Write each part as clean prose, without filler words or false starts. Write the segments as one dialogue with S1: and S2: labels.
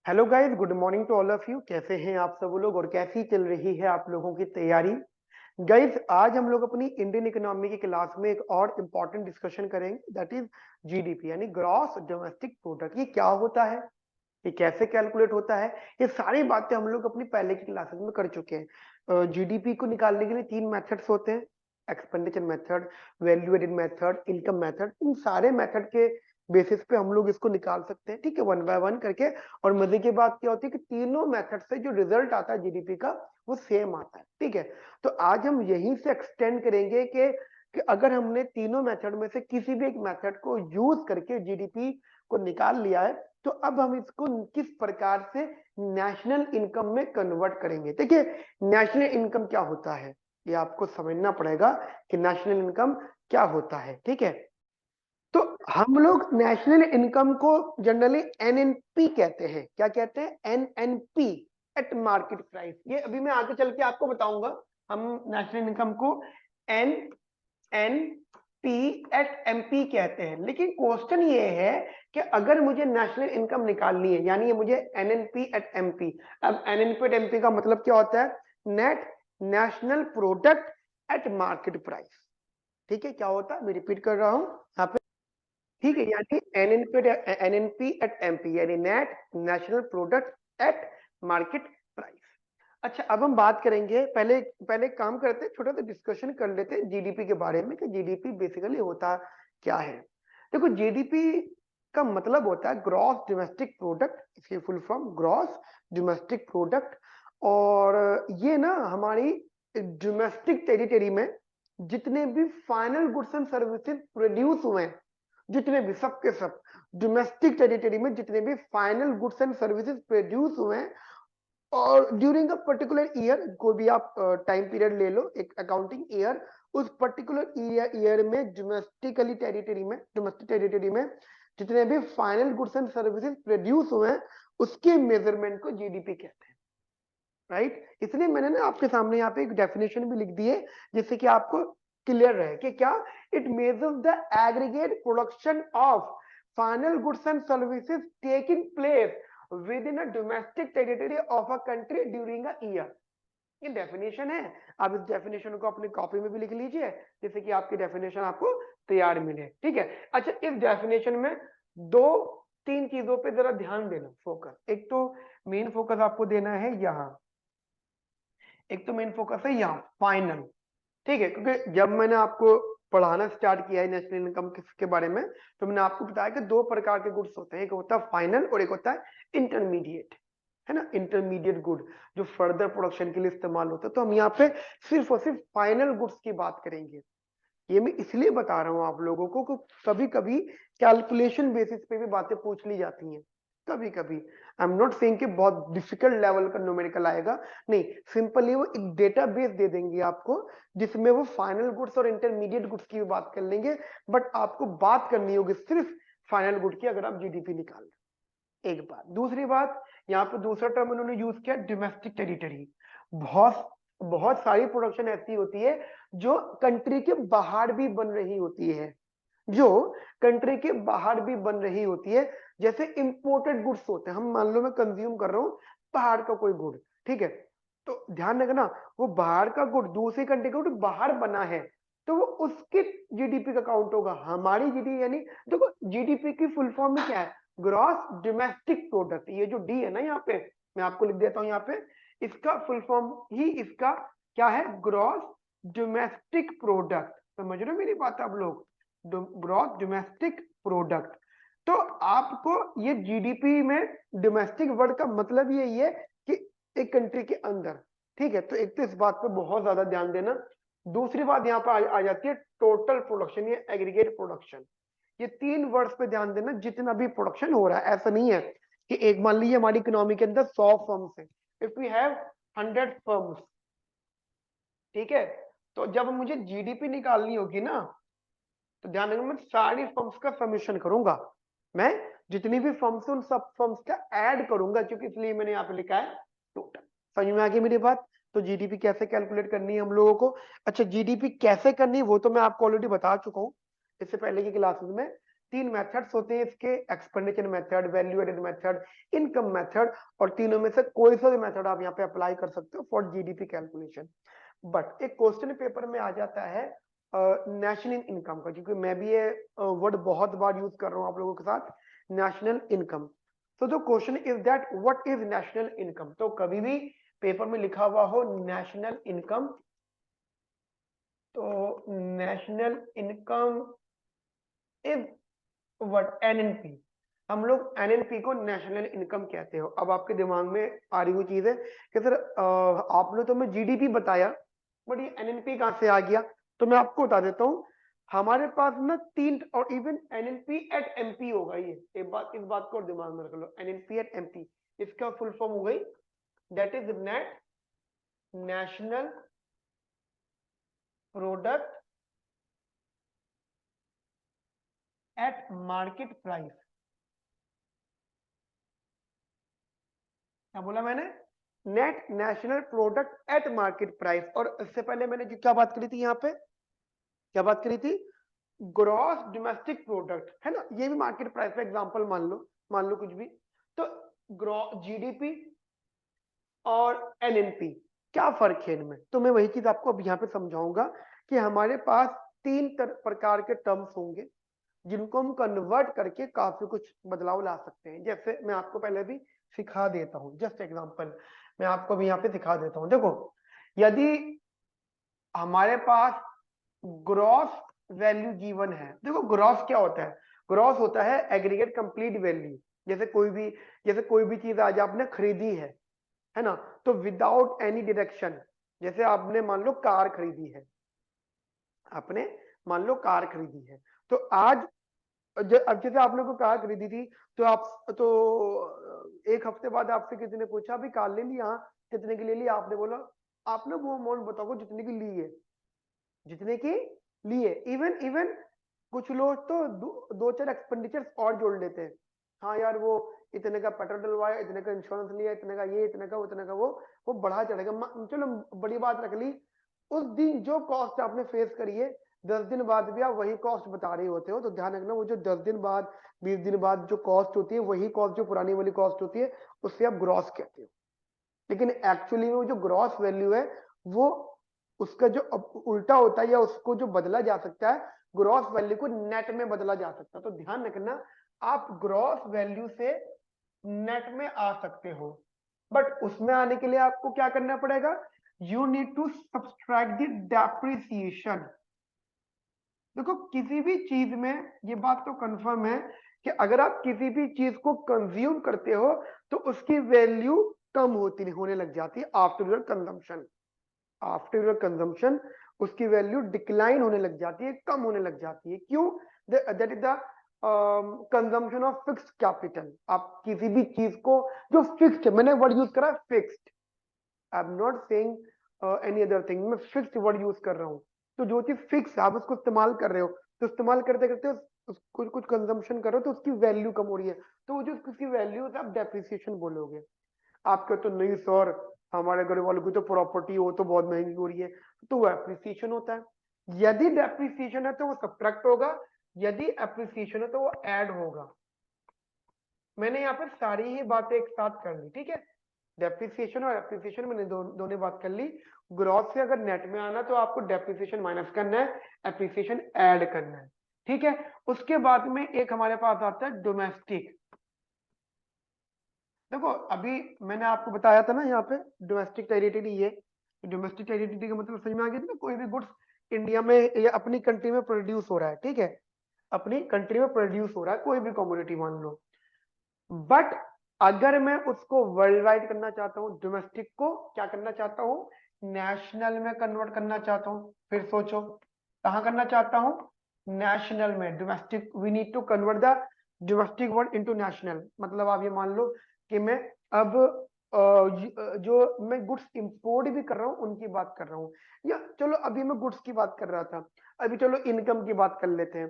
S1: Hello guys, good morning to all of you. कैसे हैं आप सब लोग और कैसी चल रही है आप लोगों की तैयारी? गाइस, आज हम लोग अपनी इंडियन इकोनॉमी की क्लास में एक और इम्पोर्टेंट डिस्कशन करेंगे, दैट इज जीडीपी यानी ग्रॉस डोमेस्टिक प्रोडक्ट। ये क्या होता है, ये कैसे कैलकुलेट होता है, ये सारी बातें हम लोग अपनी पहले की क्लासेस में कर चुके हैं। जीडीपी को निकालने के लिए तीन मेथड्स होते हैं, expenditure method, value added method, income method. इन सारे मेथड के बेसिस पे हम लोग इसको निकाल सकते हैं, ठीक है, वन बाय वन करके। और मजे की बात क्या होती है कि तीनों मेथड से जो रिजल्ट आता है जीडीपी का वो सेम आता है, ठीक है। तो आज हम यहीं से एक्सटेंड करेंगे कि अगर हमने तीनों मेथड में से किसी भी एक मेथड को यूज करके जीडीपी को निकाल लिया है, तो अब हम इसको किस प्रकार से नेशनल इनकम में कन्वर्ट करेंगे। देखिए, नेशनल इनकम क्या होता है ये आपको समझना पड़ेगा कि नेशनल इनकम क्या होता है, ठीक है। तो हम लोग नेशनल इनकम को जनरली एनएनपी कहते हैं। क्या कहते हैं? NNP, at market price. ये अभी मैं आगे चल के आपको बताऊंगा। हम नेशनल इनकम को N N P at MP कहते हैं, लेकिन क्वेश्चन ये है कि अगर मुझे नेशनल इनकम निकालनी है, यानी ये मुझे एनएनपी एट एमपी। अब एनएनपी एट एमपी का मतलब क्या होता है? Net national product eight market price. ठीक है, क्या होता है मैं रिपीट कर रहा हूं यहाँ पे, ठीक है। यानी एनएनपी एट एमपी यानी net national product eight market price. अच्छा, अब हम बात करेंगे, पहले पहले एक काम करते हैं, छोटा सा डिस्कशन कर लेते हैं जीडीपी के बारे में कि जीडीपी बेसिकली होता क्या है। देखो, जीडीपी का मतलब होता है ग्रॉस डोमेस्टिक प्रोडक्ट, इसकी full form gross domestic product. और ये ना हमारी डोमेस्टिक टेरिटरी में जितने भी final goods and services produce हुए हैं, जितने भी सब के सब डोमेस्टिक टेरिटरी में जितने भी final goods and services produce हुए हैं, और ड्यूरिंग अ पर्टिकुलर ईयर, कोई भी आप टाइम पीरियड ले लो, एक अकाउंटिंग ईयर, उस पर्टिकुलर ईयर में डोमेस्टिक टेरिटरी में जितने भी final goods and services produce हुए हैं, उसके मेजरमेंट को जीडीपी कहते हैं, राइट। इसलिए मैंने ना आपके सामने यहाँ पे एक डेफिनेशन भी लिख दी है, जिससे कि आपको क्लियर रहे कि क्या it measures the aggregate production of final goods and services taking place with in a domestic territory of a country during a year. ये डेफिनेशन है। आप इस डेफिनेशन को अपनी कॉपी में भी लिख लीजिए, जैसे कि आपकी डेफिनेशन आपको तैयार मिले, ठीक है। अच्छा, इस डेफिनेशन में दो तीन चीजों पे जरा ध्यान देना, फोकस। एक तो मेन फोकस आपको देना है यहाँ, एक तो मेन फोकस है यहाँ फाइनल, ठीक है। क्योंकि जब मैंने आपको पढ़ाना स्टार्ट किया है नेशनल इनकम के बारे में, तो मैंने आपको बताया कि दो प्रकार के गुड्स होते हैं, एक होता है फाइनल और एक होता है इंटरमीडिएट, है ना। इंटरमीडिएट गुड जो फर्दर प्रोडक्शन के लिए इस्तेमाल होता है। तो हम यहाँ पे सिर्फ और सिर्फ फाइनल गुड्स की बात करेंगे। ये मैं इसलिए बता रहा हूँ आप लोगों को कि कभी कभी कैलकुलेशन बेसिस पे भी बातें पूछ ली जाती हैं, कभी कभी। आई एम नॉट सेइंग कि बहुत डिफिकल्ट लेवल का न्यूमेरिकल आएगा, नहीं, सिंपली वो एक डेटाबेस दे देंगे आपको, जिसमें वो फाइनल गुड्स और इंटरमीडिएट गुड्स की भी बात कर लेंगे, बट आपको बात करनी होगी सिर्फ फाइनल गुड की अगर आप जीडीपी निकाल रहे। एक बात। दूसरी बात, यहाँ पे दूसरा टर्म उन्होंने यूज किया डोमेस्टिक टेरिटरी। बहुत बहुत सारी प्रोडक्शन ऐसी होती है जो कंट्री के बाहर भी बन रही होती है, जो कंट्री के बाहर भी बन रही होती है। जैसे इंपोर्टेड गुड्स होते हैं, हम मान लो मैं कंज्यूम कर रहा हूँ बाहर का कोई गुड, ठीक है। तो ध्यान रखना, वो बाहर का गुड दूसरी कंट्री का गुड बाहर बना है, तो वो उसके जीडीपी का काउंट होगा। हमारी जीडीपी यानी, देखो जीडीपी की फुल फॉर्म में क्या है? Gross domestic product. ये जो डी है ना यहाँ पे, मैं आपको लिख देता हूँ यहाँ पे, इसका फुल फॉर्म ही इसका क्या है? Gross domestic product. समझ रहे हो मेरी बात आप लोग? Gross domestic product. तो आपको ये जीडीपी में डोमेस्टिक वर्ड का मतलब यही है कि एक कंट्री के अंदर, ठीक है। तो एक तो इस बात पे बहुत ज्यादा ध्यान देना। दूसरी बात यहाँ पर आ जाती है टोटल प्रोडक्शन या एग्रीगेट प्रोडक्शन। ये तीन वर्ड्स पे ध्यान देना, जितना भी प्रोडक्शन हो रहा है। ऐसा नहीं है कि एक, मान लीजिए हमारी इकोनॉमी के अंदर 100 फर्म्स है, इफ वी हैव 100 फर्म्स, ठीक है, तो जब मुझे जीडीपी निकालनी होगी ना, तो ध्यान रखना, मैं सारी फर्म्स का समीशन करूंगा। मैं जितनी भी फर्म्स है उन सब फर्म्स का ऐड करूंगा, क्योंकि इसलिए मैंने यहाँ पे लिखा है टोटल। समझ में आ गई मेरी बात? तो जीडीपी कैसे कैलकुलेट करनी है हम लोगों को? अच्छा, जीडीपी कैसे करनी है वो तो मैं आपको ऑलरेडी बता चुका हूँ इससे पहले की क्लासेस में। तीन मेथड्स होते हैं इसके, expenditure method, value added method, income method, और तीनों में से कोई सा भी मेथड आप यहाँ पे अप्लाई कर सकते हो फॉर जीडीपी कैलकुलेशन। बट एक क्वेश्चन पेपर में आ जाता है नेशनल इनकम का, क्योंकि मैं भी ये वर्ड बहुत बार यूज कर रहा हूँ आप लोगों के साथ, नेशनल इनकम। तो the question is that what is national income. तो कभी भी पेपर में लिखा हुआ हो नेशनल इनकम, तो national income is what, NNP. हम लोग एनएनपी को नेशनल इनकम कहते हो। अब आपके दिमाग में आ रही हुई चीज है कि सर आपने तो मैं जीडीपी बताया, बट ये एनएनपी कहां से आ गया। तो मैं आपको बता देता हूँ, हमारे पास ना तीन, और इवन एनएनपी एट एमपी होगा ये, एक बात, इस बात को दिमाग में रख लो, एनएनपी एट एमपी, इसका फुल फॉर्म हो गई, that is net national product eight market price. क्या बोला मैंने, net national product eight market price. और इससे पहले मैंने क्या बात करी थी यहाँ पे, क्या बात करी थी, ग्रॉस डोमेस्टिक प्रोडक्ट, है ना, ये भी मार्केट प्राइस पे एग्जांपल मान लो कुछ भी। तो जीडीपी और एनएनपी, क्या फर्क है इनमें, तो मैं वही चीज आपको अब यहाँ पे समझाऊंगा कि हमारे पास तीन प्रकार के टर्म्स होंगे जिनको हम कन्वर्ट करके काफी कुछ बदलाव ला सकते हैं। जैसे मैं आपको पहले भी सिखा देता हूँ, जस्ट एग्जांपल मैं आपको भी यहाँ पे सिखा देता हूँ। देखो, यदि हमारे पास ग्रॉस वैल्यू गिवन है, देखो ग्रॉस क्या होता है, ग्रॉस होता है एग्रीगेट कंप्लीट वैल्यू। जैसे कोई भी चीज आज आपने खरीदी है ना, तो विदाउट एनी डिडक्शन, जैसे आपने मान लो कार खरीदी है, आपने मान लो कार खरीदी है, तो आज अब जैसे आपने कोई कार खरीदी थी, तो एक हफ्ते बाद आपसे किसी ने पूछा अभी कार ले ली, हाँ कितने की ले ली, आपने बोला, आपने वो अमाउंट बताओ जितने की ली है, जितने की ली है। इवन इवन कुछ लोग तो दो चार एक्सपेंडिचर्स और जोड़ लेते हैं, हाँ यार वो इतने का पेट्रोल डलवाया, इतने का इंश्योरेंस लिया, इतने का ये, इतने का वो, इतने का वो बढ़ा चढ़ेगा। चलो बड़ी बात रख ली, उस दिन जो कॉस्ट आपने फेस करी है, 10 दिन बाद भी आप वही कॉस्ट बता रहे होते हो, तो ध्यान रखना वो जो 10 दिन बाद 20 दिन बाद जो कॉस्ट होती है, वही कॉस्ट जो पुरानी वाली कॉस्ट होती है, उससे आप ग्रॉस कहते हो। लेकिन एक्चुअली में वो जो ग्रॉस वैल्यू है, वो उसका जो उल्टा होता है, या उसको जो बदला जा सकता है, ग्रॉस वैल्यू को नेट में बदला जा सकता है। तो ध्यान रखना, आप ग्रॉस वैल्यू से नेट में आ सकते हो, बट उसमें आने के लिए आपको क्या करना पड़ेगा, you need to subtract the depreciation. देखो किसी भी चीज में ये बात तो कंफर्म है कि अगर आप किसी भी चीज को कंज्यूम करते हो, तो उसकी वैल्यू कम होने लग जाती है after your consumption. After your consumption उसकी वैल्यू डिक्लाइन होने लग जाती है, कम होने लग जाती है। क्यों, that is the consumption of fixed capital. आप किसी भी चीज को जो फिक्स्ड है, मैंने वर्ड यूज करा fixed, I am not saying any other thing, मैं फिक्स्ड वर्ड यूज कर रहा हूँ। तो जो चीज फिक्स है आप उसको इस्तेमाल कर रहे हो, तो इस्तेमाल करते करते कुछ कुछ कंजम्पशन करो तो उसकी वैल्यू कम हो रही है, तो वो जो उसकी वैल्यू है आप डेप्रिसिएशन बोलोगे। आपके तो नहीं सर, हमारे घर वालों की तो प्रॉपर्टी हो तो बहुत महंगी हो रही है, तो वो एप्रिसिएशन होता है। यदि डेप्रिसिएशन है तो वो सब्ट्रैक्ट होगा, यदि एप्रिसिएशन है तो वो ऐड होगा। मैंने यहाँ पे सारी ही बातें एक साथ कर ली, ठीक है, डेप्रिसिएशन और एप्रिसिएशन मैंने दोनों बात कर ली। ग्रॉस से अगर नेट में आना तो आपको डेप्रिसिएशन माइनस करना है, एप्रिसिएशन ऐड करना है, ठीक है। उसके बाद में एक हमारे पास आता है डोमेस्टिक। देखो अभी मैंने आपको बताया था ना यहाँ पे डोमेस्टिक टेरिटरी, ये डोमेस्टिक टेरिटरी का मतलब समझ में आ गया था ना, कोई भी गुड्स इंडिया में या अपनी कंट्री में प्रोड्यूस हो रहा है, ठीक है, अपनी कंट्री में प्रोड्यूस हो रहा है कोई भी कमोडिटी मान लो, बट अगर मैं उसको वर्ल्ड वाइड करना चाहता हूँ, डोमेस्टिक को क्या करना चाहता हूँ, नेशनल में कन्वर्ट करना चाहता हूँ, फिर सोचो कहाँ करना चाहता हूँ, नेशनल में। Domestic, we need to convert the domestic word into national. मतलब आप ये मान लो कि मैं अब जो मैं गुड्स इंपोर्ट भी कर रहा हूँ उनकी बात कर रहा हूँ, या चलो अभी मैं गुड्स की बात कर रहा था, अभी चलो इनकम की बात कर लेते हैं।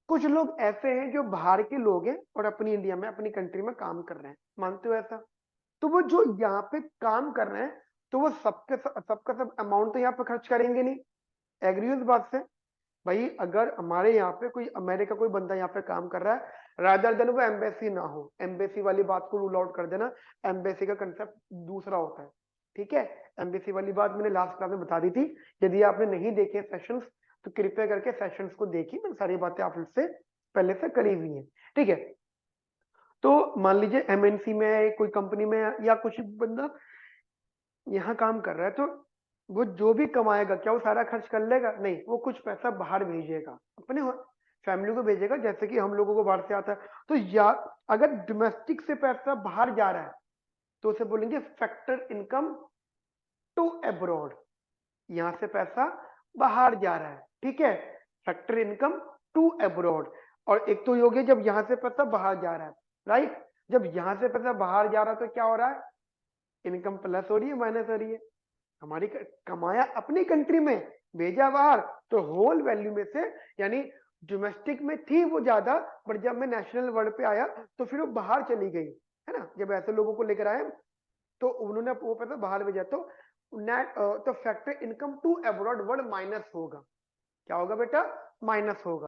S1: कुछ लोग ऐसे हैं जो बाहर के लोग हैं और अपनी इंडिया में, अपनी कंट्री में काम कर रहे हैं, मानते हो ऐसा, तो वो जो यहाँ पे काम कर रहे हैं, तो वो सबका सब अमाउंट तो यहाँ पे खर्च करेंगे नहीं, एग्री हो इस बात से। भाई अगर हमारे यहाँ पे कोई अमेरिका कोई बंदा यहाँ पे काम कर रहा है, रादर देन वो एम्बेसी ना हो, एम्बेसी वाली बात को रूल आउट कर देना, एम्बेसी का कंसेप्ट दूसरा होता है, ठीक है। एम्बेसी वाली बात मैंने लास्ट क्लास में बता दी थी, यदि आपने नहीं देखे सेशंस तो कृपया करके सेशंस को देखिए, मैंने सारी बातें आपसे पहले से करी हुई है, ठीक है। तो मान लीजिए एमएनसी में कोई कंपनी में या कुछ बंदा यहाँ काम कर रहा है, तो वो जो भी कमाएगा क्या वो सारा खर्च कर लेगा? नहीं, वो कुछ पैसा बाहर भेजेगा, अपने फैमिली को भेजेगा, जैसे कि हम लोगों को बाहर से आता है। तो या अगर डोमेस्टिक से पैसा बाहर जा रहा है तो उसे बोलेंगे फैक्टर इनकम टू अब्रॉड, यहाँ से पैसा बाहर जा रहा है, ठीक है, फैक्टर इनकम टू अब्रॉड। और एक तो ये हो गया जब यहाँ से पैसा बाहर जा रहा है, राइट। जब यहाँ से पैसा बाहर जा रहा है तो क्या हो रहा है? इनकम प्लस हो रही है माइनस हो रही है? हमारी कमाया अपनी कंट्री में, भेजा बाहर, तो होल वैल्यू में से, यानी डोमेस्टिक में थी वो ज्यादा, पर जब मैं नेशनल वर्ड पे आया तो फिर वो बाहर चली गई, है ना। जब ऐसे लोगों को लेकर आए तो उन्होंने वो पैसा बाहर भेजा, तो नेट तो factor income to abroad word minus होगा। क्या होगा बेटा? माइनस होगा,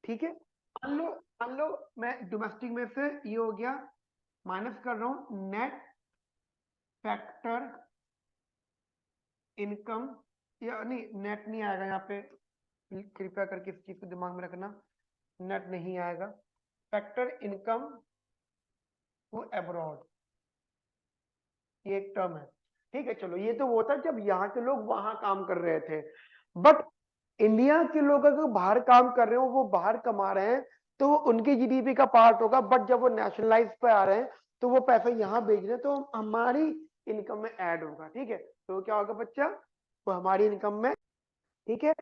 S1: ठीक है। मान लो मैं डोमेस्टिक में से ये हो गया माइनस कर रहा हूं, नेट फैक्टर इनकम, या नहीं नेट नहीं आएगा यहाँ पे, कृपया करके इस चीज को दिमाग में रखना, नेट नहीं आएगा, फैक्टर इनकम टू अब्रॉड, ये एक टर्म है, ठीक है। चलो ये तो वो था जब यहाँ के लोग वहां काम कर रहे थे, बट इंडिया के लोग अगर बाहर काम कर रहे हो, वो बाहर कमा रहे हैं, तो वो उनकी जीडीपी का पार्ट होगा, बट जब वो नेशनलाइज पे आ रहे हैं तो वो पैसा यहाँ भेज रहे हैं, तो हमारी इनकम में ऐड होगा, ठीक है। तो क्या होगा बच्चा? वो हमारी इनकम में, ठीक है,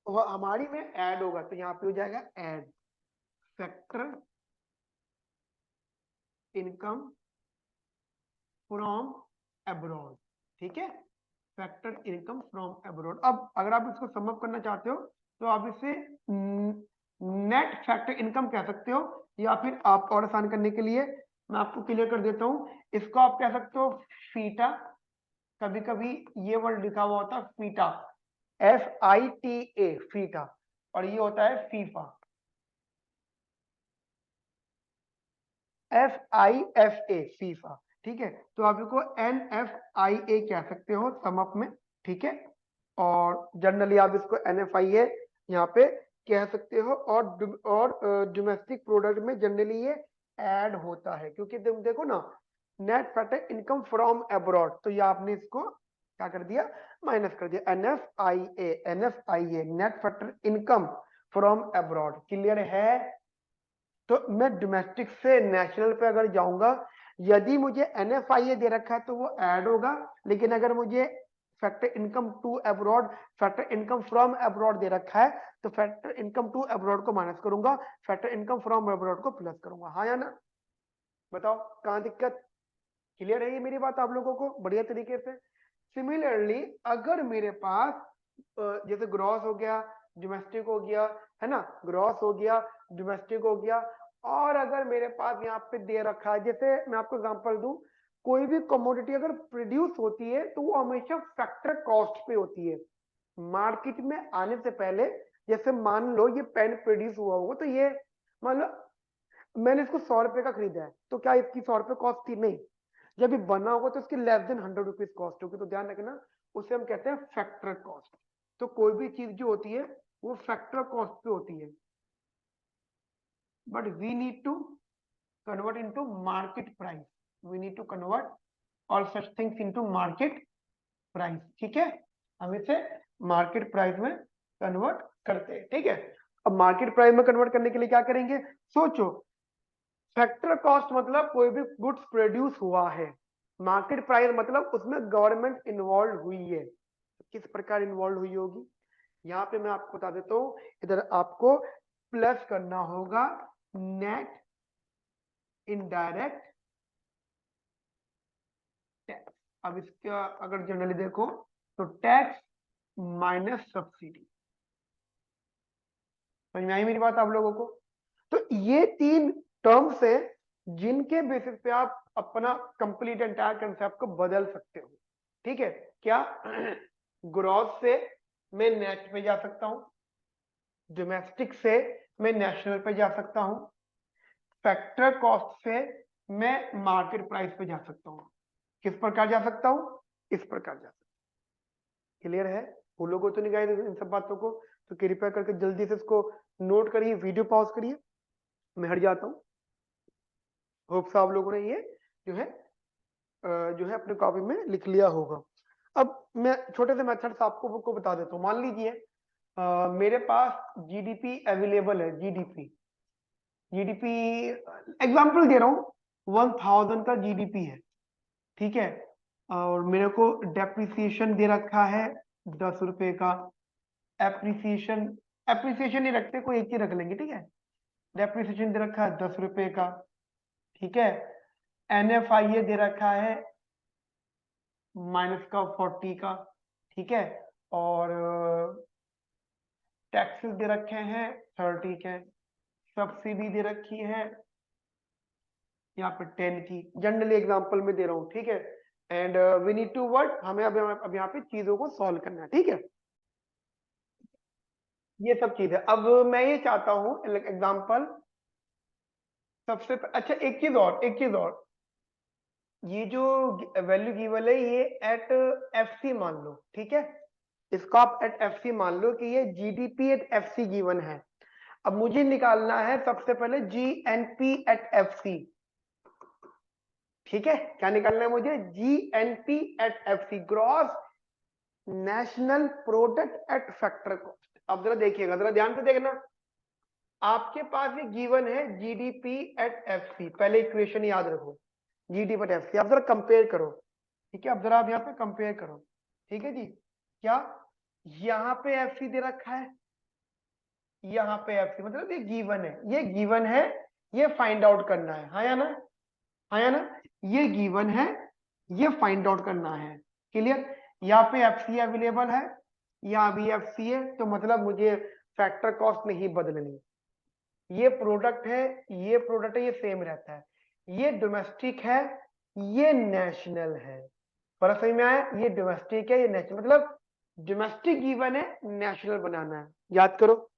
S1: वो हमारी में ऐड होगा, तो यहाँ पे हो जाएगा add factor income from abroad, ठीक है, फैक्टर इनकम फ्रॉम अब्रॉड। अब अगर आप इसको सम अप करना चाहते हो तो आप इसे नेट फैक्टर इनकम कह सकते हो, या फिर आप और आसान करने के लिए मैं आपको क्लियर कर देता हूं, इसको आप कह सकते हो फीटा, कभी कभी ये वर्ड लिखा हुआ होता है फीटा, FITA फीटा, और ये होता है फीफा, FIFA फीफा, ठीक है। तो आप इसको NFIA कह सकते हो सम अप में, ठीक है। और जनरली आप इसको NFIA यहाँ पे कह सकते हो, और डोमेस्टिक प्रोडक्ट में जनरली ये ऐड होता है, क्योंकि तुम देखो ना, net factor income from abroad, तो ये आपने इसको क्या कर दिया? माइनस कर दिया, NFIA net factor income from abroad, clear है। तो मैं डोमेस्टिक से नेशनल पे अगर जाऊंगा, यदि मुझे NFIA दे रखा है तो वो ऐड होगा, लेकिन अगर मुझे factor income to abroad, factor income from abroad दे रखा है, तो फैक्टर इनकम टू अब्रॉड को माइनस करूंगा, फैक्टर इनकम फ्रॉम अब्रॉड को प्लस करूंगा, हाँ या ना? बताओ कहाँ दिक्कत? क्लियर है ये मेरी बात आप लोगों को बढ़िया तरीके से? सिमिलरली अगर मेरे पास जैसे ग्रॉस हो गया, डोमेस्टिक हो गया, है ना, ग्रॉस हो गया, डोमेस्टिक हो गया, और अगर मेरे पास यहाँ पे दे रखा है, जैसे मैं आपको एग्जांपल दूं, कोई भी कमोडिटी अगर प्रोड्यूस होती है तो वो हमेशा फैक्टर कॉस्ट पे होती है, मार्केट में आने से पहले। जैसे मान लो ये पेन प्रोड्यूस हुआ होगा, तो ये मान लो मैंने इसको 100 रुपए का खरीदा है, तो क्या इसकी 100 रुपए कॉस्ट थी? नहीं, जब ये बना होगा तो इसकी लेस देन 100 रुपीज कॉस्ट होगी, तो ध्यान रखना, उसे हम कहते हैं फैक्टर कॉस्ट। तो कोई भी चीज जो होती है वो फैक्टर कॉस्ट पे होती है, but we need to convert into market price, we need to convert all such things into market price, ठीक है। हम इसे मार्केट प्राइस में कन्वर्ट करते हैं, ठीक है। अब मार्केट प्राइस में कन्वर्ट करने के लिए क्या करेंगे? सोचो, फैक्टर कॉस्ट मतलब कोई भी गुड्स प्रोड्यूस हुआ है, मार्केट प्राइस मतलब उसमें गवर्नमेंट इन्वॉल्व हुई है, किस प्रकार इन्वॉल्व हुई होगी? यहाँ पे मैं आपको बता देता हूँ, इधर आपको प्लस करना होगा नेट इनडायरेक्ट टैक्स। अब इसका अगर जनरली देखो तो टैक्स माइनस सब्सिडी, समझ में आई मेरी बात आप लोगों को? तो ये तीन टर्म्स है जिनके बेसिस पे आप अपना कंप्लीट एंटायर कंसेप्ट को बदल सकते हो, ठीक है। क्या? ग्रॉस से मैं नेट पे जा सकता हूं, डोमेस्टिक से मैं नेशनल पे जा सकता हूँ, फैक्टर कॉस्ट से मैं मार्केट प्राइस पे जा सकता हूँ। किस प्रकार जा सकता हूँ? इस प्रकार जा सकता हूँ। क्लियर है? भूलोगे तो नहीं गाइस इन सब बातों को, तो कृपया करके जल्दी से इसको नोट करिए, वीडियो पॉज करिए, मैं हट जाता हूँ। होप आप लोगों ने ये जो है अपने कॉपी में लिख लिया होगा। अब मैं छोटे से मेथड्स आपको बता देता हूँ। मान लीजिए मेरे पास जीडीपी अवेलेबल है, जीडीपी एग्जांपल दे रहा हूँ, 1000 का जीडीपी है, ठीक है, और मेरे को डेप्रिसिएशन दे रखा है 10 रुपए का, एप्रिसिएशन नहीं रखते, कोई एक ही रख लेंगे, ठीक है, डेप्रिसिएशन दे रखा है 10 रुपए का, ठीक है, एनएफआईए दे रखा है माइनस का 40 का, ठीक है, और टैक्सेस दे रखे हैं 30 के, सब्सिडी दे रखी है यहाँ पे 10 की, जनरली एग्जांपल में दे रहा हूँ, ठीक है, and we need to work, हमें अब यहाँ पे चीजों को सॉल्व करना है, ठीक है, ये सब चीज है। अब मैं ये चाहता हूँ एग्जांपल अच्छा एक चीज और, ये जो वैल्यू गिवन है ये एट एफ सी मान लो, ठीक है, इसको आप एट एफ सी मान लो कि ये GDP at F C given है। अब मुझे निकालना है सबसे पहले जीएनपी एट एफ सी, ठीक है, क्या निकालना है मुझे? GNP at F C, gross national product at factor cost. अब जरा देखिएगा, जरा ध्यान से देखना, आपके पास ये गिवन है जीडीपी एट एफ सी, पहले इक्वेशन याद रखो, जीडीपी एट एफ सी, अब जरा कंपेयर करो, ठीक है, अब जरा आप यहाँ पे कंपेयर करो, ठीक है जी, क्या यहाँ पे एफ सी दे रखा है, यहाँ पे एफ सी, मतलब ये गिवन है, ये फाइंड आउट करना है, हाँ या ना, हाँ या ना, ये गिवन है, ये फाइंड आउट करना है, क्लियर। यहाँ पे एफ सी अवेलेबल है, यहाँ भी एफ सी है, तो मतलब मुझे फैक्टर कॉस्ट नहीं बदलनी, ये प्रोडक्ट है, ये सेम रहता है, ये डोमेस्टिक है, ये नेशनल है, पर समझ में आया, ये डोमेस्टिक है, ये नेशनल, मतलब डोमेस्टिक गिवन है, नेशनल बनाना है, याद करो,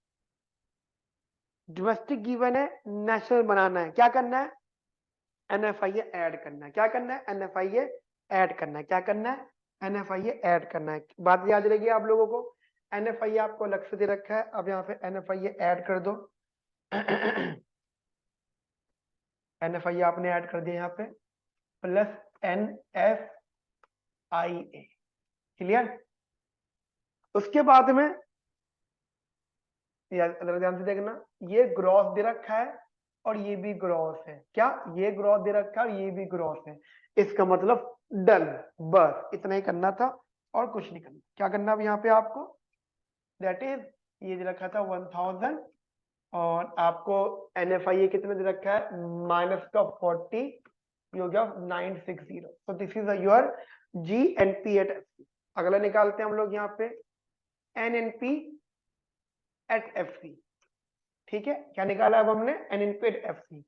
S1: डोमेस्टिक गिवन है, नेशनल बनाना है, क्या करना है? एनएफआईए ऐड करना है, क्या करना है? एनएफआईए ऐड करना है, क्या करना है? एनएफआईए ऐड करना है, बात याद रहेगी आप लोगों को, एनएफआईए आपको अलग से दे रखा है, अब यहाँ पे एनएफआईए ऐड कर दो, एनएफआईए आपने ऐड कर दिया यहाँ पे, प्लस एनएफआईए, क्लियर। उसके बाद में ध्यान से देखना, ये ग्रॉस दे रखा है और ये भी ग्रॉस है, क्या ये ग्रॉस दे रखा है और ये भी ग्रॉस है, इसका मतलब डन, बस इतना ही करना था और कुछ नहीं करना। क्या करना अब यहाँ पे आपको, दैट इज ये दे रखा था 1000 और आपको एनएफआईए कितने दे रखा है, माइनस का 40, ये हो गया 960, तो this is your GNP at F C. अगला निकालते हैं हम लोग यहाँ पे एनएनपी एट एफ सी, ठीक है, क्या निकाला अब हमने? एनएनपी एट एफ सी,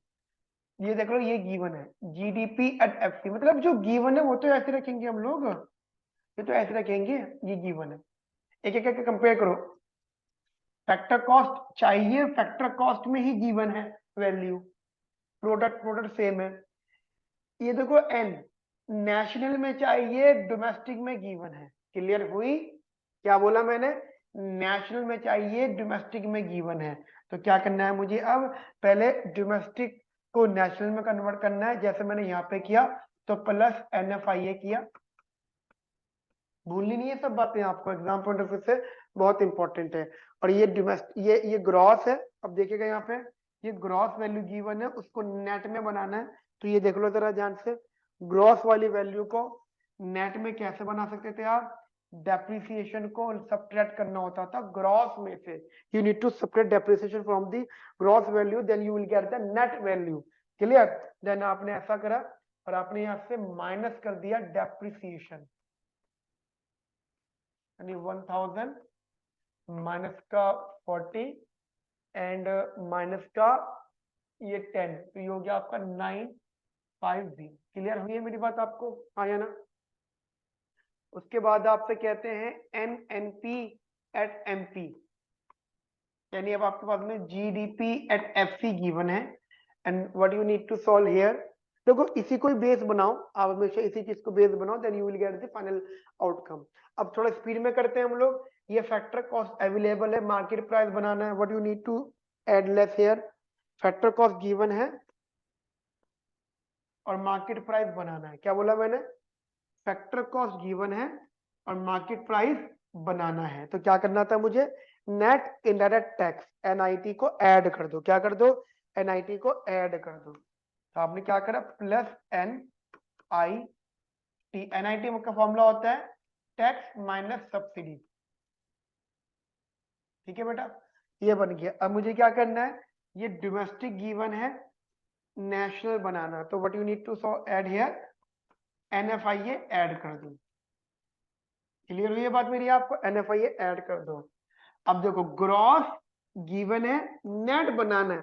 S1: ये देख लो ये गिवन है, जीडीपी एट एफ सी, मतलब जो गिवन है वो तो ऐसे रखेंगे हम लोग, ये तो ऐसे रखेंगे, ये गिवन है, एक एक करके कंपेयर करो, फैक्टर कॉस्ट चाहिए, फैक्टर कॉस्ट में ही गिवन है वैल्यू, प्रोडक्ट सेम है, ये देखो एन नेशनल में चाहिए, डोमेस्टिक में गिवन है, क्लियर हुई, क्या बोला मैंने? नेशनल में चाहिए, डोमेस्टिक में गिवन है, तो क्या करना है मुझे अब? पहले डोमेस्टिक को नेशनल में कन्वर्ट करना है, जैसे मैंने यहाँ पे किया, तो प्लस एनएफआईए किया, भूलनी नहीं है सब बातें आपको, एग्जाम पॉइंट ऑफ व्यू से बहुत इंपॉर्टेंट है। और ये डोमेस्टिक, ये ग्रॉस है, अब देखिएगा यहाँ पे ये ग्रॉस वैल्यू गिवन है, उसको नेट में बनाना है, तो ये देख लो जरा ध्यान से, ग्रॉस वाली वैल्यू को नेट में कैसे बना सकते थे आप? डेप्रिसिएशन को सब्ट्रैक्ट करना होता था ग्रॉस में से, you need to subtract depreciation from the gross value, then you will get the net value, clear. Then आपने ऐसा करा और आपने यहाँ से माइनस कर दिया डेप्रिसिएशन, यानी 1000 माइनस का 40 एंड माइनस का ये 10, तो ये हो गया आपका 950, क्लियर हुई है मेरी बात आपको, हाँ या ना। उसके बाद आपसे कहते हैं N N P at M P, यानी अब आपके पास में जीडीपी एट एफसी गिवन है and what you need to solve here. देखो इसी को बेस बनाओ, आप हमेशा इसी चीज को बेस बनाओ, then you will get the final outcome. अब थोड़ा स्पीड में करते हैं हम लोग। ये फैक्टर कॉस्ट अवेलेबल है, मार्केट प्राइस बनाना है, what you need to add less here. Factor cost given है और मार्केट प्राइस बनाना है। क्या बोला मैंने? फैक्टर कॉस्ट गिवन है और मार्केट प्राइस बनाना है। तो क्या करना था मुझे? नेट इनडायरेक्ट टैक्स एनआईटी को ऐड कर दो। क्या कर दो? एनआईटी को ऐड कर दो। तो आपने क्या करा? Plus N I T. NIT का फॉर्मूला होता है टैक्स माइनस सब्सिडी। ठीक है बेटा, ये बन गया। अब मुझे क्या करना है? ये डोमेस्टिक गिवन है, नेशनल बनाना। तो what you need to so add here NFIA add कर दो। क्लियर हुई है बात मेरी? आपको एनएफआईए ऐड कर दो। अब देखो ग्रॉस गिवन है, नेट बनाना है,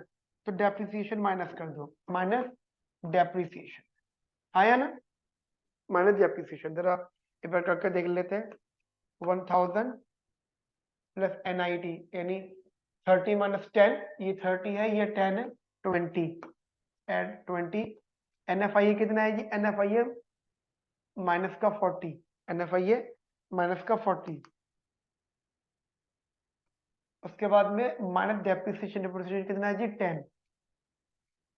S1: तो डेप्रिसिएशन माइनस कर दो। माइनस डेप्रिसिएशन आया ना? माइनस डेप्रिसिएशन जरा एक बार करके देख लेते हैं। 1000 प्लस एनआईटी यानी 30 माइनस 10, ये 30 है, ये 10 है, 20 एड 20। एनएफआईए कितना है जी? एनएफआईए माइनस का 40, एनएफआईए माइनस का 40। उसके बाद में माइनस डेप्रिसिएशन। डेप्रिसिएशन कितना है जी? 10।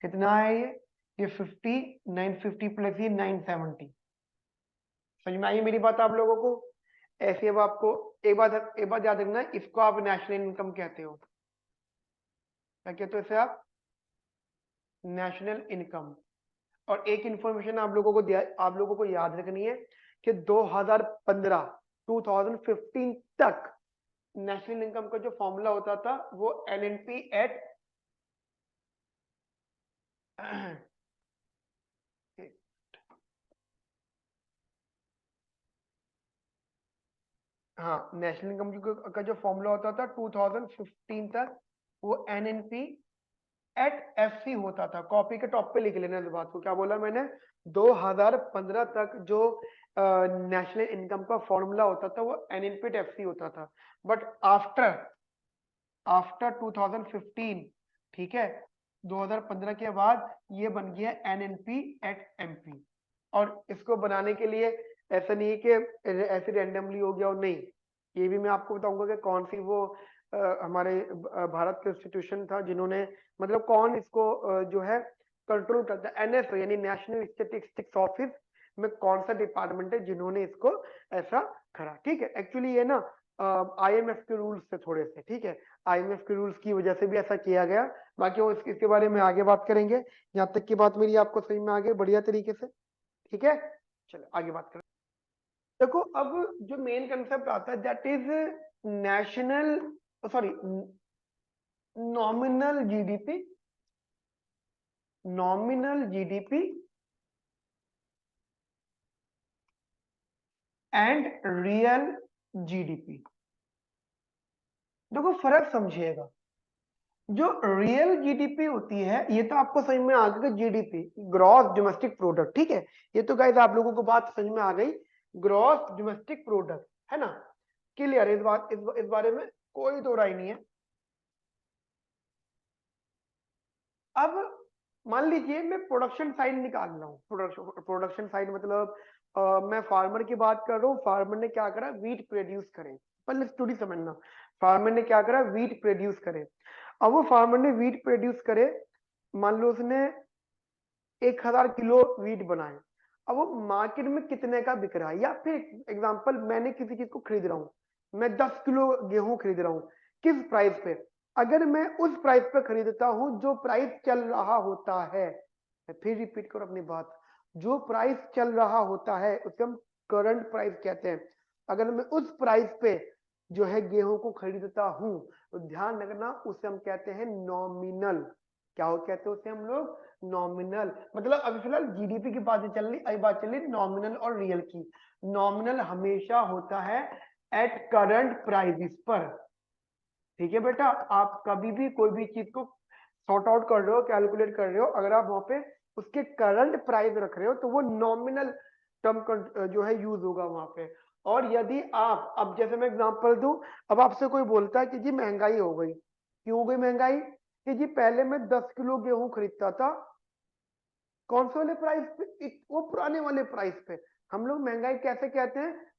S1: कितना है ये 50, 950 प्लस ये 970। समझ में आई मेरी बात आप लोगों को? ऐसे अब आपको एक बात याद रखना, इसको आप नेशनल इनकम कहते हो। क्या कहते हो इसे आप? National income. और एक इंफॉर्मेशन आप लोगों को याद रखनी है कि 2015 तक नेशनल इनकम का जो फॉर्मूला होता था वो एनएनपी एट हाँ, नेशनल इनकम का जो फॉर्मूला होता था 2015 तक वो एनएनपी एट एफसी होता था। कॉपी के टॉप पे लिख लेना इस बात को। क्या बोला मैंने? 2015 तक जो नेशनल इनकम का फॉर्मूला होता था वो एनएनपी एट एफसी होता था। बट आफ्टर आफ्टर 2015, ठीक है, 2015 के बाद ये बन गया एनएनपी एट एमपी। और इसको बनाने के लिए ऐसा नहीं है कि ऐसे रैंडमली हो गया और नहीं, ये भी मैं आपको बताऊंगा कि कौन सी वो हमारे भारत के इंस्टीट्यूशन था जिन्होंने, मतलब कौन इसको जो है कंट्रोल करता है। एनएसओ यानी नेशनल स्टैटिस्टिक्स ऑफिस में कौन सा डिपार्टमेंट है जिन्होंने इसको ऐसा करा। ठीक है, एक्चुअली ये ना आईएमएफ के रूल्स से थोड़े से, ठीक है, आईएमएफ के रूल्स की वजह से भी ऐसा किया गया। बाकी वो इसके बारे में आगे बात करेंगे। यहाँ तक की बात मेरी आपको समझ में आ गई बढ़िया तरीके से? ठीक है, चलो आगे बात करें। देखो अब जो मेन कंसेप्ट आता है that is national, sorry, nominal GDP. Nominal GDP and real GDP. देखो फर्क समझिएगा, जो रियल जीडीपी होती है ये तो आपको समझ में आ गई, जीडीपी ग्रॉस डोमेस्टिक प्रोडक्ट। ठीक है, ये तो गाइस आप लोगों को बात समझ में आ गई, ग्रॉस डोमेस्टिक प्रोडक्ट है ना? क्लियर? इस बारे में कोई दो राय नहीं है। अब मान लीजिए मैं प्रोडक्शन साइड निकाल रहा हूँ। प्रोडक्शन साइड मतलब मैं फार्मर की बात कर रहा हूँ। फार्मर ने क्या करा? वीट प्रोड्यूस करे। पहले स्टोरी समझना, फार्मर ने क्या करा? वीट प्रोड्यूस करे। अब वो फार्मर ने वीट प्रोड्यूस करे, मान लो उसने 1000 किलो वीट बनाए। अब वो मार्केट में कितने का बिक रहा है? या फिर एग्जांपल, मैंने किसी चीज को खरीद रहा हूँ, मैं 10 किलो गेहूं खरीद रहा हूँ, किस प्राइस पे? अगर मैं उस प्राइस पे खरीदता हूँ जो प्राइस चल रहा होता है, मैं फिर रिपीट करूं अपनी बात, जो प्राइस चल रहा होता है उसे हम करंट प्राइस कहते हैं। अगर मैं उस प्राइस पे जो है गेहूं को खरीदता हूं तो ध्यान रखना उसे हम कहते हैं नॉमिनल। क्या हो कहते हैं उसे हम लोग? नॉमिनल। मतलब अभी फिलहाल जीडीपी की बातें चल रही, अभी बात चल रही नॉमिनल और रियल की। नॉमिनल हमेशा होता है एट करंट प्राइसेस पर। ठीक है बेटा, आप कभी भी कोई भी चीज को सॉर्ट आउट कर रहे हो, कैलकुलेट कर रहे हो, अगर आप वहां पे उसके करंट प्राइस रख रहे हो तो वो नॉमिनल टर्म जो है यूज होगा वहां पे। और यदि आप, अब जैसे मैं एग्जांपल दूं, अब आपसे कोई बोलता है कि जी महंगाई हो गई, क्यों हो गई महंगाई? कि जी पहले मैं 10 किलो गेहूं खरीदता था कौन से वाले प्राइस पे, वो पुराने वाले प्राइस पे। हम लोग महंगाई कैसे कहते हैं?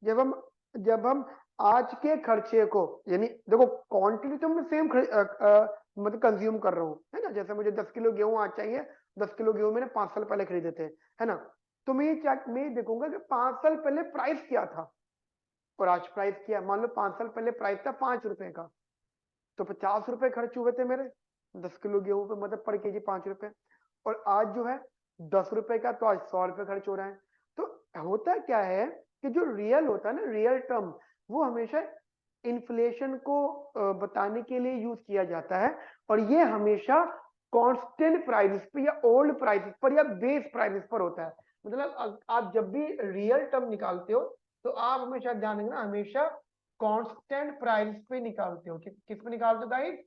S1: जब हम आज के खर्चे को, यानी देखो क्वांटिटी तो मैं सेम मतलब कंज्यूम कर रहा हूँ, है ना। जैसे मुझे 10 किलो गेहूं आज चाहिए, 10 किलो गेहूं मैंने 5 साल पहले खरीदे थे, है ना। तो मैं ये देखूंगा कि 5 साल पहले प्राइस क्या था और आज प्राइस क्या है। मान लो 5 साल पहले प्राइस था 5 रुपए का, तो 50 रुपए खर्च हुए थे मेरे 10 किलो गेहूं पे, मतलब पर केजी 5 रुपए। और आज जो है 10 रुपए का, तो आज 100 रुपए खर्च हो रहा है। तो होता क्या है कि जो रियल होता है ना, रियल टर्म, वो हमेशा इन्फ्लेशन को बताने के लिए यूज किया जाता है। और ये हमेशा कांस्टेंट प्राइसेस पे या ओल्ड प्राइसेस पर या बेस प्राइसेस पर होता है। मतलब आप जब भी रियल टर्म निकालते हो तो आप हमेशा ध्यान रखना, हमेशा कांस्टेंट प्राइस पे निकालते हो। किस पे निकालते हो गाइस?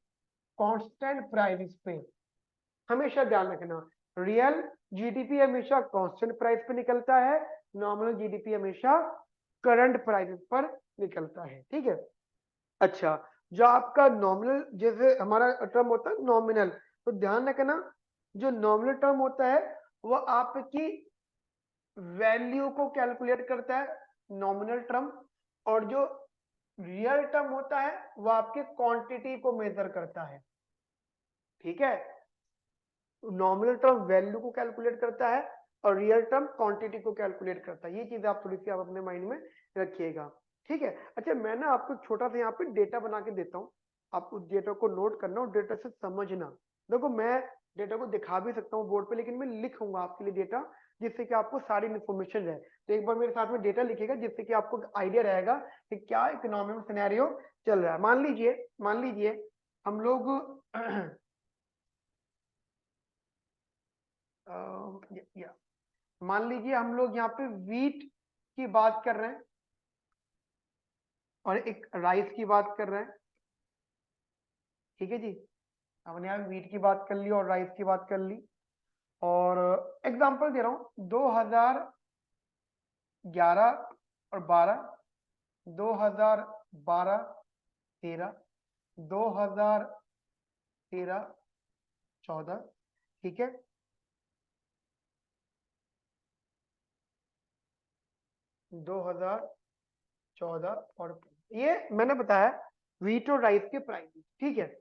S1: कांस्टेंट प्राइस पे। हमेशा ध्यान रखना, रियल जीडीपी हमेशा कांस्टेंट प्राइस पे निकलता है, नॉमिनल जीडीपी हमेशा करंट प्राइस पर निकलता है। ठीक है। अच्छा, जो आपका नॉमिनल, जैसे हमारा टर्म होता है नॉमिनल, तो ध्यान रखना जो नॉमिनल टर्म होता है वो आपकी वैल्यू को कैलकुलेट करता है, नॉमिनल टर्म। और जो रियल टर्म होता है वो आपके क्वांटिटी को मेजर करता है। ठीक है। नॉमिनल टर्म वैल्यू को कैलकुलेट करता है और रियल टर्म क्वांटिटी को कैलकुलेट करता है। ये चीज आप थोड़ी सी आप अपने माइंड में रखिएगा। ठीक है। अच्छा, मैं ना आपको छोटा सा यहाँ पे डेटा बना के देता हूँ, आप उस डेटा को नोट करना और डेटा से समझना। देखो मैं डेटा को दिखा भी सकता हूँ बोर्ड पे, लेकिन मैं लिखूंगा आपके लिए डेटा, जिससे कि आपको सारी इन्फॉर्मेशन रहे। तो एक बार मेरे साथ में डेटा लिखेगा, जिससे कि आपको आइडिया रहेगा कि क्या इकोनॉमिक सिनेरियो चल रहा है। मान लीजिए हम लोग मान लीजिए हम लोग यहाँ पे वीट की बात कर रहे हैं और एक राइस की बात कर रहे हैं। ठीक है जी, हमने यहाँ वीट की बात कर ली और राइस की बात कर ली। और एग्जांपल दे रहा हूँ, 2011 और 12, 2012 13, 2013 14। ठीक है। 2014 और ये मैंने बताया वीट और राइस के प्राइस। ठीक है।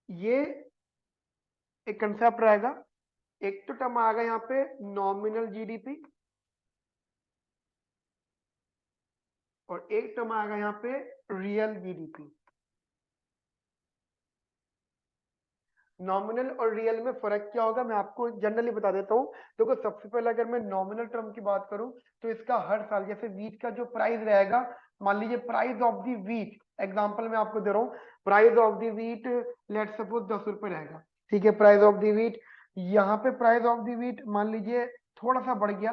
S1: ये एक कंसेप्ट रहेगा। एक तो टर्म आ गया यहाँ पे नॉमिनल जीडीपी, और एक टर्म आ गया यहाँ पे रियल जीडीपी। नॉमिनल और रियल में फर्क क्या होगा मैं आपको जनरली बता देता हूँ। देखो सबसे पहले अगर मैं नॉमिनल टर्म की बात करूं तो इसका हर साल, जैसे वीट का जो प्राइस रहेगा, मान लीजिए price of the wheat, example मैं आपको दे रहा हूँ, price of the wheat let suppose 10 रुपए रहेगा। ठीक है, प्राइस ऑफ द वीट, यहाँ पे प्राइस ऑफ द वीट मान लीजिए थोड़ा सा बढ़ गया,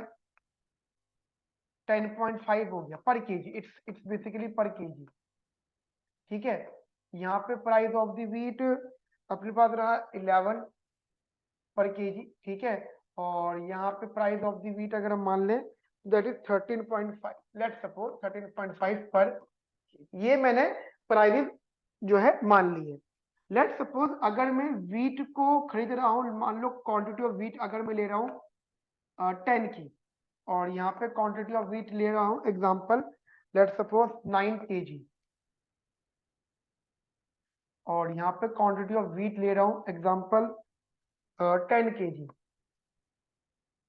S1: 10.5 हो गया पर केजी। इट्स बेसिकली पर केजी। ठीक है। यहाँ पे प्राइस ऑफ द वीट अपने पास रहा 11 पर केजी। ठीक है। और यहाँ पे प्राइस ऑफ द वीट अगर हम मान लें दैट इज 13.5, लेट सपोज 13.5 पर, ये मैंने प्राइस जो है मान ली है। लेट सपोज अगर मैं वीट को खरीद रहा हूँ, मान लो क्वांटिटी ऑफ वीट अगर मैं ले रहा हूँ 10 की, और यहाँ पे क्वांटिटी ऑफ वीट ले रहा हूँ एग्जांपल लेट सपोज 9 केजी, और यहाँ पे क्वांटिटी ऑफ वीट ले रहा हूँ एग्जांपल 10 केजी,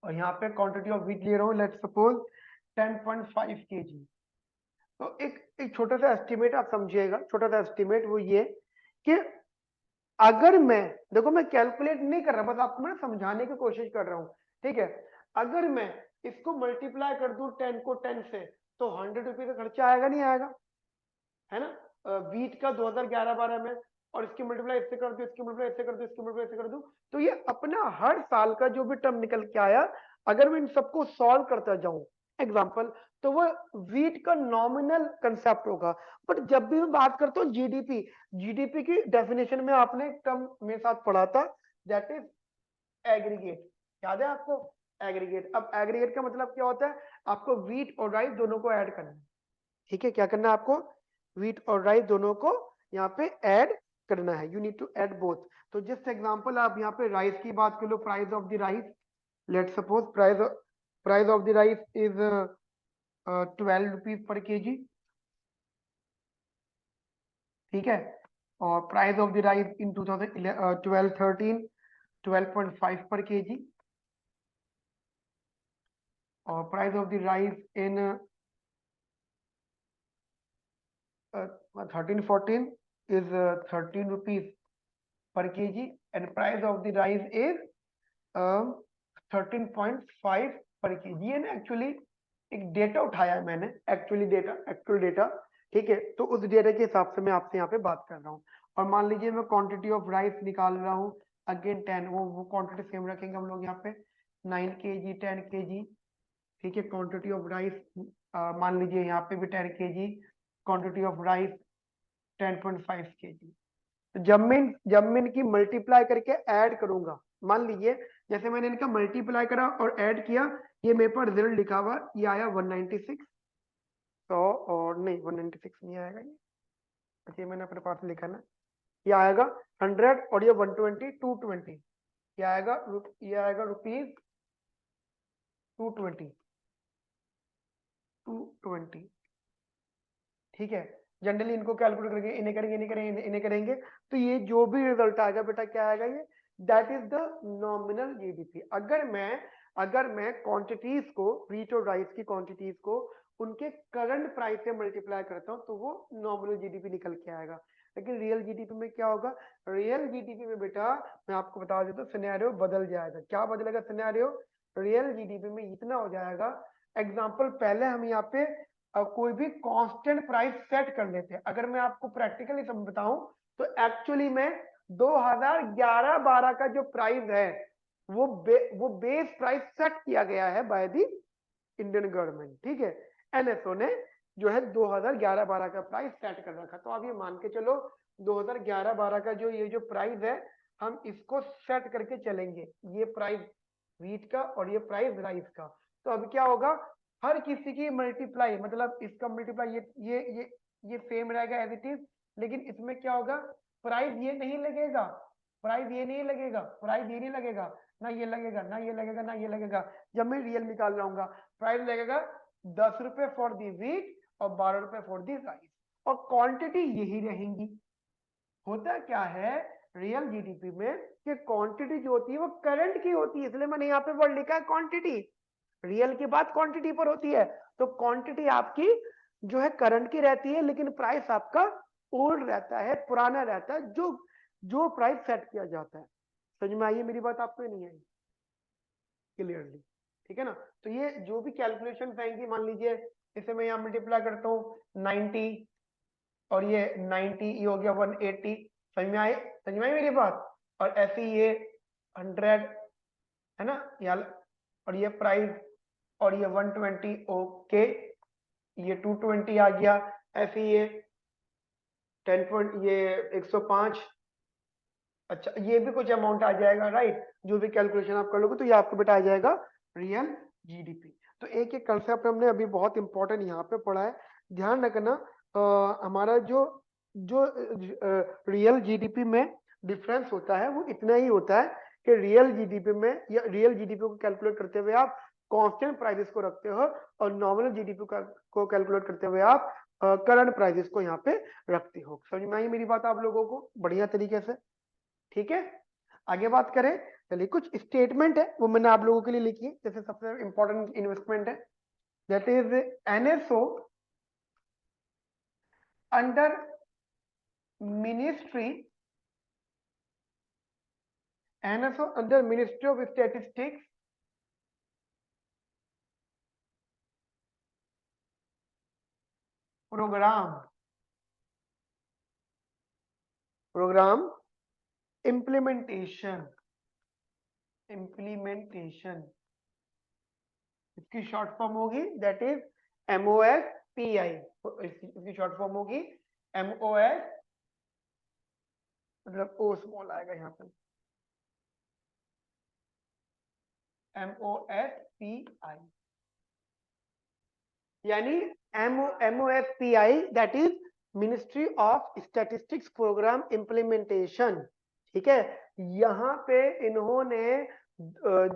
S1: और यहाँ पे क्वांटिटी ऑफ वीट ले रहा हूँ लेट सपोज 10.5 केजी। तो एक छोटा सा एस्टिमेट आप समझिएगा, छोटा सा एस्टिमेट वो ये कि अगर मैं, देखो मैं कैलकुलेट नहीं कर रहा, बस आपको मैं समझाने की कोशिश कर रहा हूँ। ठीक है। अगर मैं इसको मल्टीप्लाई कर दूं 10 को 10 से, तो 100 रुपये का खर्चा आएगा नहीं आएगा, है ना। वीट का 2011-12 में, और इसकी मल्टीप्लाई इससे कर दो, इसकी मल्टीप्लाई इससे कर दो, इसकी मल्टीप्लाई इससे कर दो, तो ये अपना हर साल का जो भी टर्म निकल के आया, अगर मैं इन सबको सॉल्व करता जाऊं एग्जांपल, तो वो वीट का नॉमिनल कंसेप्ट होगा। बट जब भी मैं बात करता हूँ जीडीपी, जीडीपी की डेफिनेशन में आपने टर्म मेरे साथ पढ़ा था, दैट इज एग्रीगेट। याद है आपको? एग्रीगेट। अब एग्रीगेट का मतलब क्या होता है? आपको वीट और राइस दोनों को ऐड करना है। ठीक है, क्या करना है आपको? वीट और राइस दोनों को यहाँ पे ऐड करना है, you need to add both. तो जस्ट एग्जांपल आप यहाँ पे राइस की बात कर लो, price of the rice, let suppose price of the rice is 12 rupees per KG, ठीक है। और price of the rice in 2012-13 12.5 per KG, और price of the rice in 13-14 is 13 rupees per kg, and price of the rice is 13.5 पर kg। ये ना actually एक data उठाया है मैंने, एक्चुअल डेटा, ठीक है। तो उस डेटा के हिसाब से मैं आपसे यहाँ पे बात कर रहा हूँ। और मान लीजिए मैं क्वांटिटी ऑफ राइस निकाल रहा हूँ, अगेन 10, वो क्वांटिटी सेम रखेंगे हम लोग यहाँ पे, 9 kg 10 kg, ठीक है। क्वांटिटी ऑफ राइस मान लीजिए यहाँ पे भी 10 kg, quantity of rice 10.5 kg। तो जब मैं इनकी मल्टीप्लाई करके ऐड करूंगा, मान लीजिए जैसे मैंने इनका मल्टीप्लाई करा और ऐड किया, ये मेरे पास रिजल्ट लिखा हुआ, ये आया 196। तो और नहीं 196 नहीं आएगा ये, अच्छा मैंने अपने पास लिखा ना, ये आएगा 100, और ये 120 220, ये आएगा रुपीज 220, ठीक है। जनरली इनको कैलकुलेट करके इन्हें करेंगे, तो ये जो भी रिजल्ट आएगा बेटा क्या आएगा, ये that is the nominal GDP. अगर मैं क्वांटिटीज को, व्हीट और राइस की क्वांटिटीज को उनके करंट प्राइस से मल्टीप्लाई करता हूँ, तो वो नॉमिनल जीडीपी निकल के आएगा। लेकिन रियल जीडीपी में क्या होगा, रियल जीडीपी में बेटा मैं आपको बता देता हूँ, सिनेरियो बदल जाएगा। क्या बदलेगा सिनेरियो, रियल जीडीपी में इतना हो जाएगा, एग्जाम्पल पहले हम यहाँ पे कोई भी कांस्टेंट प्राइस सेट कर लेते हैं। अगर मैं आपको प्रैक्टिकली सब बताऊं, तो एक्चुअली में 2011-12 का जो प्राइस है, वो बेस प्राइस सेट किया गया है बाय द इंडियन गवर्नमेंट, ठीक है। एनएसओ ने जो है 2011-12 का प्राइस सेट कर रखा। तो आप ये मान के चलो 2011-12 का ये जो प्राइस है, हम इसको सेट करके चलेंगे, ये प्राइस व्हीट का और ये प्राइस राइस का। तो अब क्या होगा, हर किसी की मल्टीप्लाई, मतलब इसका मल्टीप्लाई ये सेम रहेगा एज इट इज, लेकिन इसमें क्या होगा, प्राइस ये नहीं लगेगा, ना ये लगेगा, ना ये लगेगा, ना ये लगेगा। जब मैं रियल निकाल रहा प्राइस लगेगा 10 रुपए फॉर दी व्हीट और 12 रुपए फॉर दी राइस, और क्वांटिटी यही रहेंगी। होता क्या है रियल जीडीपी में कि क्वांटिटी जो होती है वो करंट की होती है, इसलिए मैंने यहाँ पे वर्ड लिखा है क्वांटिटी। रियल की बात क्वांटिटी पर होती है, तो क्वांटिटी आपकी जो है करंट की रहती है, लेकिन प्राइस आपका ओल्ड रहता है, पुराना रहता है, जो प्राइस सेट किया जाता है। समझ में आई मेरी बात, आपको नहीं आई क्लियरली, ठीक है ना। तो ये जो भी कैलकुलेशन आएंगी, मान लीजिए इसे मैं यहाँ मल्टीप्लाई करता हूँ 90, और ये 90 ये हो गया 180, समझ में आई मेरी बात। और ऐसे ये 100 है ना, या और ये प्राइस, और ये 120, ओके, ये 220 आ गया, ऐसे ये 10 ये 105, अच्छा ये भी कुछ अमाउंट आ जाएगा, राइट। जो भी कैलकुलेशन आप कर लोगे तो ये आपको बेटा आ जाएगा रियल जीडीपी। तो एक एक कंसेप्ट हमने अभी बहुत इंपॉर्टेंट यहाँ पे पढ़ा है, ध्यान रखना। हमारा जो जो रियल जीडीपी में डिफरेंस होता है वो इतना ही होता है कि रियल जीडीपी में, या रियल जीडीपी को कैलकुलेट करते हुए आप कांस्टेंट प्राइसेस को रखते हो, और नॉमिनल जीडीपी को कैलकुलेट करते हुए आप करंट प्राइसेस को यहाँ पे रखते हो। समझ में आई मेरी बात आप लोगों को बढ़िया तरीके से, ठीक है। आगे बात करें, चलिए कुछ स्टेटमेंट है वो मैंने आप लोगों के लिए लिखी है। जैसे सबसे इंपॉर्टेंट इन्वेस्टमेंट है, that is NSO under ministry of statistics program implementation इसकी शॉर्ट फॉर्म होगी दैट इज MOSPI। इसकी शॉर्ट फॉर्म होगी MOS, मतलब ओ स्मॉल आएगा यहाँ पे, MOSPI, यानी MOSPI that is ministry of statistics program implementation, ठीक है। यहाँ पे इन्होंने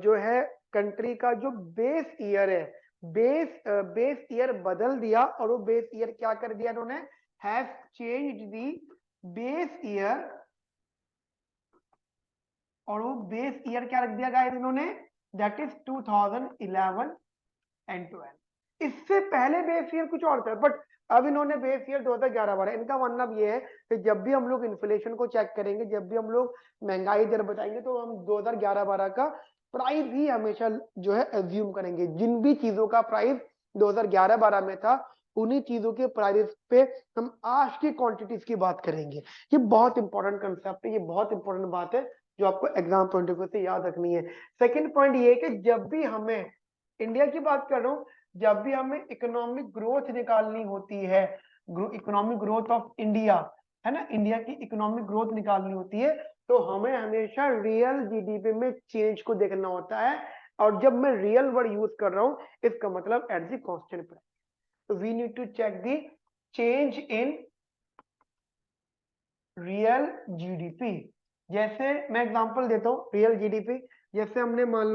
S1: जो है कंट्री का जो बेस ईयर है, बेस ईयर बदल दिया, और वो बेस ईयर क्या कर दिया इन्होंने, has changed the base year, और वो बेस ईयर क्या रख दिया गाइस इन्होंने, दैट इज 2011 एंड 12। इससे पहले बेस ईयर कुछ और था, बट अब इन्होंने बेस ईयर 2011-12। इनका मतलब ये है कि जब भी हम लोग इन्फ्लेशन को चेक करेंगे, जब भी हम लोग महंगाई दर बताएंगे, तो हम 2011-12 का प्राइस ही हमेशा जो है एज्यूम करेंगे। जिन भी चीजों का प्राइस 2011-12 में था, उन्हीं चीजों के प्राइस पे हम आज की क्वांटिटीज की बात करेंगे। ये बहुत इंपॉर्टेंट कंसेप्ट है, ये बहुत इंपॉर्टेंट बात है जो आपको एग्जाम पॉइंट ऑफ व्यू से याद रखनी है। सेकेंड पॉइंट ये है कि जब भी हमें, इंडिया की बात कर रहा हूं, जब भी हमें इकोनॉमिक ग्रोथ निकालनी होती है, इकोनॉमिक ग्रोथ ऑफ इंडिया, है ना, इंडिया की इकोनॉमिक ग्रोथ निकालनी होती है, तो हमें हमेशा रियल जीडीपी में चेंज को देखना होता है। और जब मैं रियल वर्ड यूज कर रहा हूं, इसका मतलब एट द कांस्टेंट प्राइस। तो we need to check the change in real GDP. जैसे मैं एग्जांपल देता हूँ रियल जीडीपी। जैसे हमने मान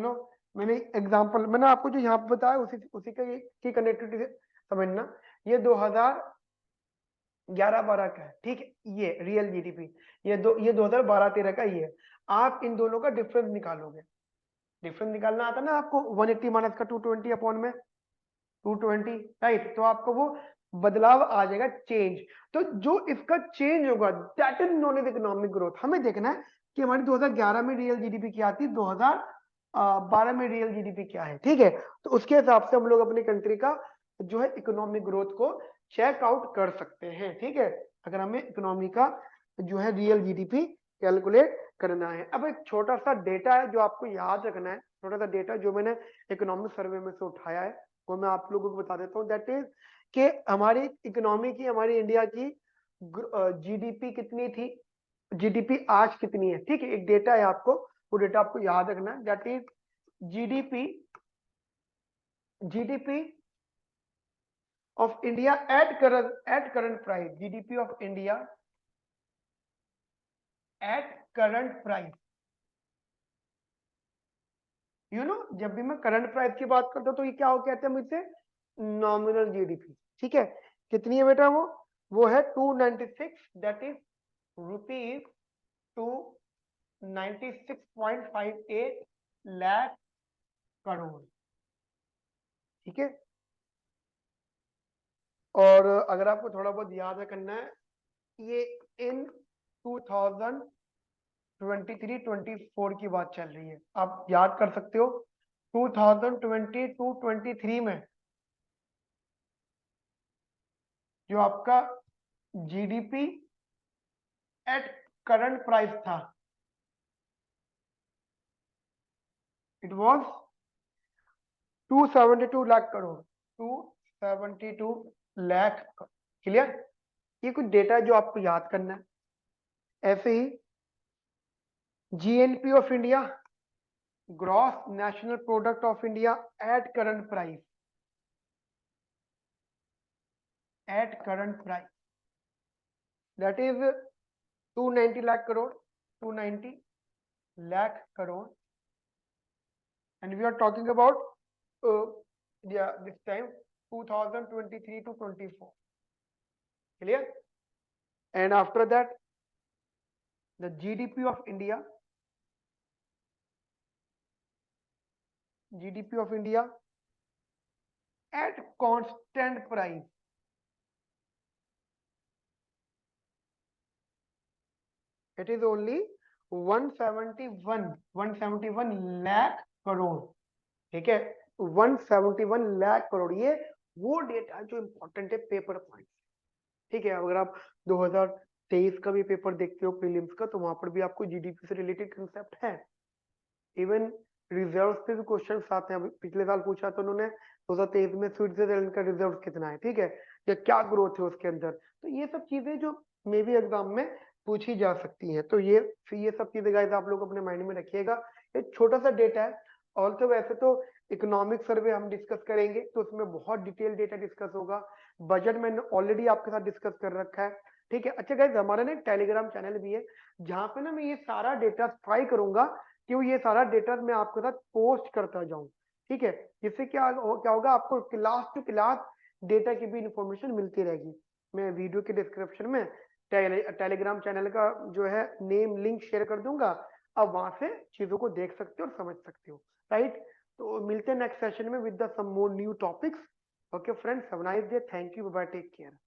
S1: लो मैंने एग्जांपल, मैंने आपको जो यहाँ पे बताया उसी उसी का की कनेक्टिविटी से समझना। ये 2011-12 का है, ठीक है, ये रियल जीडीपी। ये 2012-13 का ये है। आप इन दोनों का डिफरेंस निकालोगे, डिफरेंस निकालना आता ना आपको, 180 माइनस का 220 अपॉन में 220, राइट। तो आपको वो बदलाव आ जाएगा, चेंज। तो जो इसका चेंज होगा, that is non is economic growth. हमें देखना है कि हमारी 2011 में रियल जीडीपी क्या थी, 2012 में रियल जीडीपी क्या है, ठीक है। तो उसके हिसाब से हम लोग अपनी कंट्री का जो है इकोनॉमिक ग्रोथ को चेक आउट कर सकते हैं, ठीक है, अगर हमें इकोनॉमी का जो है रियल जीडीपी कैलकुलेट करना है। अब एक छोटा सा डेटा है जो आपको याद रखना है, छोटा सा डेटा जो मैंने इकोनॉमिक सर्वे में से उठाया है, वो मैं आप लोगों को बता देता हूँ। दैट इज कि हमारी इकोनॉमी की, हमारी इंडिया की जीडीपी कितनी थी, जीडीपी आज कितनी है, ठीक है। एक डेटा है आपको, वो डेटा आपको याद रखना है। That is GDP, GDP of India at current price, GDP of India at current price. You know, जब भी मैं करंट प्राइस की बात करता हूँ तो ये क्या हो, कहते हैं मुझसे, नॉमिनल जीडीपी, ठीक है। कितनी है बेटा वो है 296, that is rupees 296.58 lakh crore, ठीक है। और अगर आपको थोड़ा बहुत याद करना है, ये इन 2023-24 की बात चल रही है, आप याद कर सकते हो। 2022-23 में जो आपका जीडीपी एट करंट प्राइस था, it was 272 lakh crore, 272 lakh. Clear, ये कुछ डेटा है जो आपको याद करना है। ऐसे ही GNP of India, gross national product of India at current price, at current price, that is 290 lakh crore, 290 lakh crore. And we are talking about this time 2023 to 24, clear। and after that the GDP of India, GDP of India at constant price, it is only 171 lakh crore, ठीक है, 171 लाख करोड़। ये वो data जो important है paper point, ठीक है। अगर आप 2023 का भी पेपर देखते हो प्रीलिम्स का, तो वहां पर भी आपको जीडीपी से रिलेटेड कंसेप्ट है। इवन रिजर्व पे भी क्वेश्चन आते हैं। पिछले साल पूछा तो उन्होंने 2023 में स्विट्जरलैंड का रिजर्व कितना है, ठीक है, या क्या ग्रोथ है उसके अंदर। तो ये सब चीजें जो मे बी एग्जाम में पूछी जा सकती हैं, तो ये सब चीजें गाइस आप लोग अपने माइंड में रखिएगा। एक छोटा सा डेटा है। ऑल्सो वैसे तो इकोनॉमिक सर्वे हम डिस्कस करेंगे तो उसमें बहुत डिटेल डेटा डिस्कस होगा, बजट मैंने ऑलरेडी आपके साथ डिस्कस कर रखा है, ठीक है। अच्छा गाइस, हमारा ना टेलीग्राम चैनल भी है, जहाँ पे ना मैं ये सारा डेटा ट्राई करूंगा कि वो ये सारा डेटा मैं आपके साथ पोस्ट करता जाऊं, ठीक है। जिससे क्या होगा, आपको क्लास टू क्लास डेटा की भी इंफॉर्मेशन मिलती रहेगी। मैं वीडियो के डिस्क्रिप्शन में टेलीग्राम चैनल का जो है नेम लिंक शेयर कर दूंगा, अब वहां से चीजों को देख सकते हो और समझ सकते हो, राइट। तो मिलते हैं नेक्स्ट सेशन में with the some more new topics. Okay, friends, have a nice day. Thank you. Bye bye. Take care.